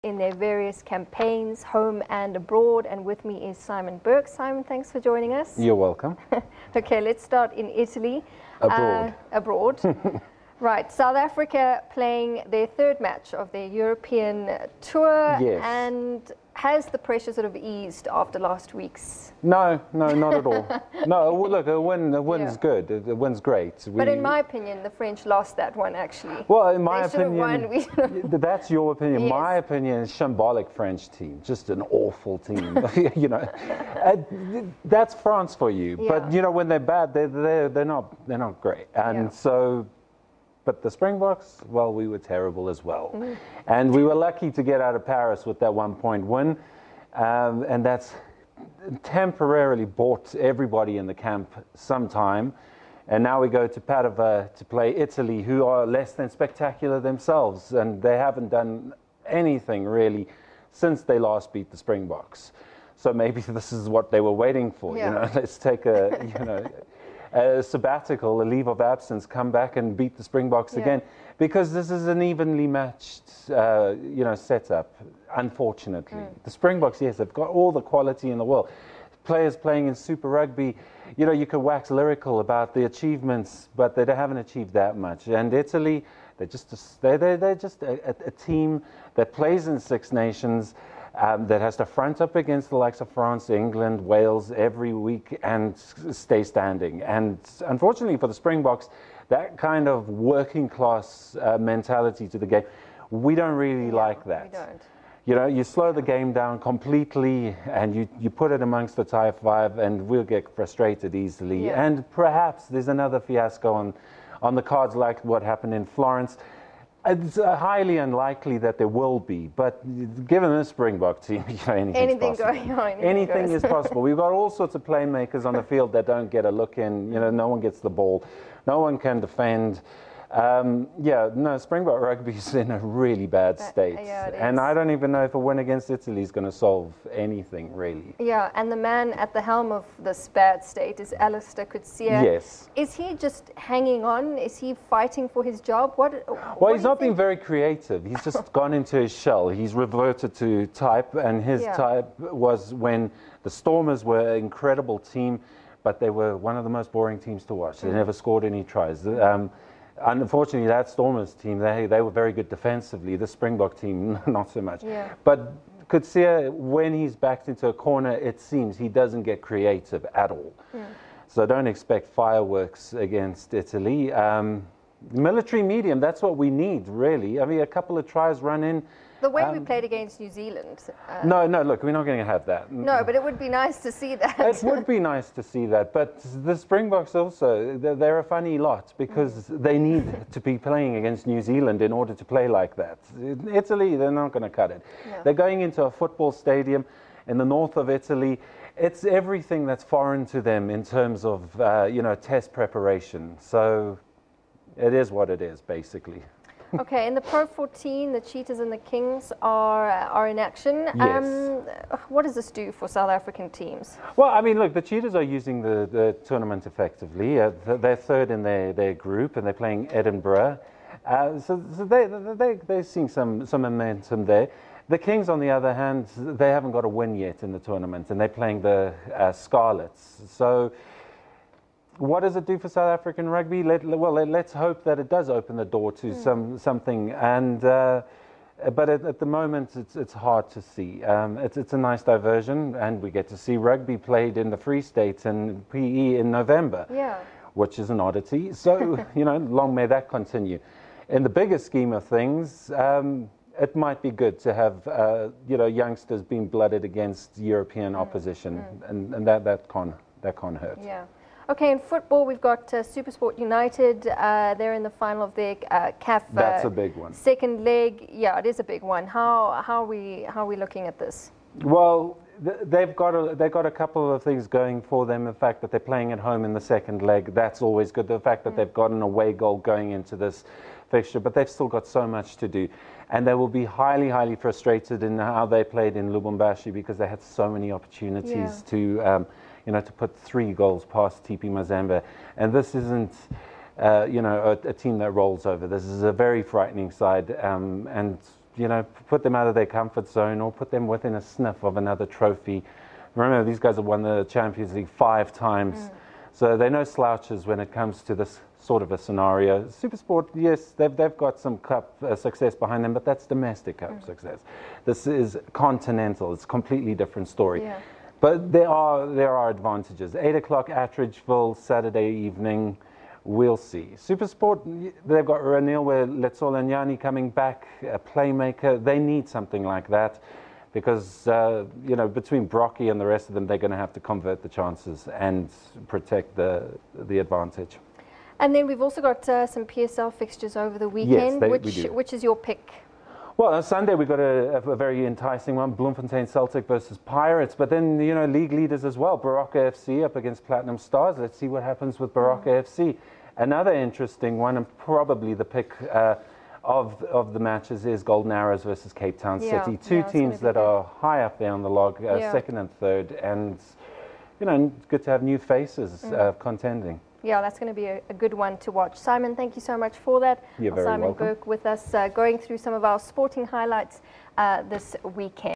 in their various campaigns, home and abroad. And with me is Simon Burke. Simon, thanks for joining us. You're welcome. Okay, let's start in Italy. Abroad. Abroad. Right, South Africa playing their third match of their European tour. Yes. And has the pressure sort of eased after last week's? No, not at all. No, look, a win's good. A win's great. But in my opinion, the French lost that one, actually. Well, in my they opinion, that's your opinion. Yes. My opinion is shambolic French team, just an awful team. You know, that's France for you. Yeah. But you know, when they're bad, they're not great. And so. But the Springboks, well, we were terrible as well. Mm. And we were lucky to get out of Paris with that 1-point win. And that's temporarily bought everybody in the camp some time. And now we go to Padova to play Italy, who are less than spectacular themselves. And they haven't done anything really since they last beat the Springboks. So maybe this is what they were waiting for. Yeah. You know, let's take a sabbatical, a leave of absence, come back and beat the Springboks again, because this is an evenly matched, setup. Unfortunately, the Springboks, yes, they've got all the quality in the world. Players playing in Super Rugby, you know, you could wax lyrical about the achievements, but they haven't achieved that much. And Italy, they're just a team that plays in Six Nations. That has to front up against the likes of France, England, Wales every week and stay standing. And unfortunately for the Springboks, that kind of working class mentality to the game, we don't really like that. We don't. You know, you slow the game down completely and you put it amongst the Tier 5 and we'll get frustrated easily. Yeah. And perhaps there's another fiasco on the cards like what happened in Florence. It's highly unlikely that there will be, but given the Springbok team, anything's possible. Anything is possible. We've got all sorts of playmakers on the field that don't get a look in. You know, no one gets the ball, no one can defend. Springbok rugby is in a really bad state, and I don't even know if a win against Italy is going to solve anything really. Yeah, and the man at the helm of this bad state is Alistair Coetzee. Yes. Is he just hanging on? Is he fighting for his job? Well, he's not been very creative. He's just gone into his shell. He's reverted to type, and his type was when the Stormers were an incredible team, but they were one of the most boring teams to watch. They never scored any tries. Unfortunately, that Stormers team, they were very good defensively. The Springbok team, not so much. Yeah. But Coetzee, when he's backed into a corner, it seems he doesn't get creative at all. So don't expect fireworks against Italy. Military medium, that's what we need, really. I mean, a couple of tries run in. The way we played against New Zealand. No, look, we're not going to have that. No, but it would be nice to see that. It would be nice to see that. But the Springboks also, they're a funny lot because they need to be playing against New Zealand in order to play like that. Italy, they're not going to cut it. No. They're going into a football stadium in the north of Italy. It's everything that's foreign to them in terms of, test preparation. So it is what it is, basically. Okay, in the Pro 14, the Cheetahs and the Kings are in action. Yes. What does this do for South African teams? Well, I mean, look, the Cheetahs are using the tournament effectively. They're third in their group, and they're playing Edinburgh. So they're seeing some momentum there. The Kings, on the other hand, they haven't got a win yet in the tournament, and they're playing the Scarlets. So what does it do for South African rugby? Let's hope that it does open the door to something. And but at the moment, it's hard to see. It's a nice diversion, and we get to see rugby played in the Free State and PE in November, which is an oddity. So long may that continue. In the bigger scheme of things, it might be good to have youngsters being blooded against European opposition, and that can't hurt. Yeah. Okay, in football, we've got SuperSport United. They're in the final of their CAF. That's a big one. Second leg. Yeah, it is a big one. How are we looking at this? Well, they've got a couple of things going for them. The fact that they're playing at home in the second leg, that's always good. The fact that they've got an away goal going into this fixture, but they've still got so much to do. And they will be highly, highly frustrated in how they played in Lubumbashi because they had so many opportunities to put 3 goals past TP Mazembe. And this isn't a team that rolls over. This is a very frightening side, and you know, put them out of their comfort zone or put them within a sniff of another trophy. Remember, these guys have won the Champions League 5 times, so they're no slouches when it comes to this sort of a scenario. SuperSport, yes, they've got some cup success behind them, but that's domestic cup success. This is continental. It's a completely different story. Yeah. But there are advantages. 8 o'clock Attridgeville, Saturday evening. We'll see. SuperSport, they've got Ranilwe Letsolanyani coming back, a playmaker. They need something like that because, you know, between Brocky and the rest of them, they're going to have to convert the chances and protect the advantage. And then we've also got some PSL fixtures over the weekend. Yes, which is your pick? Well, on Sunday we've got a very enticing one, Bloemfontein Celtic versus Pirates. But then, you know, league leaders as well, Baroka FC up against Platinum Stars. Let's see what happens with Baroka FC. Another interesting one, and probably the pick of the matches, is Golden Arrows versus Cape Town City. Two teams that are high up there on the log, second and third. And, you know, good to have new faces contending. Yeah, that's going to be a good one to watch. Simon, thank you so much for that. You're very Simon welcome. Burke with us, going through some of our sporting highlights this weekend.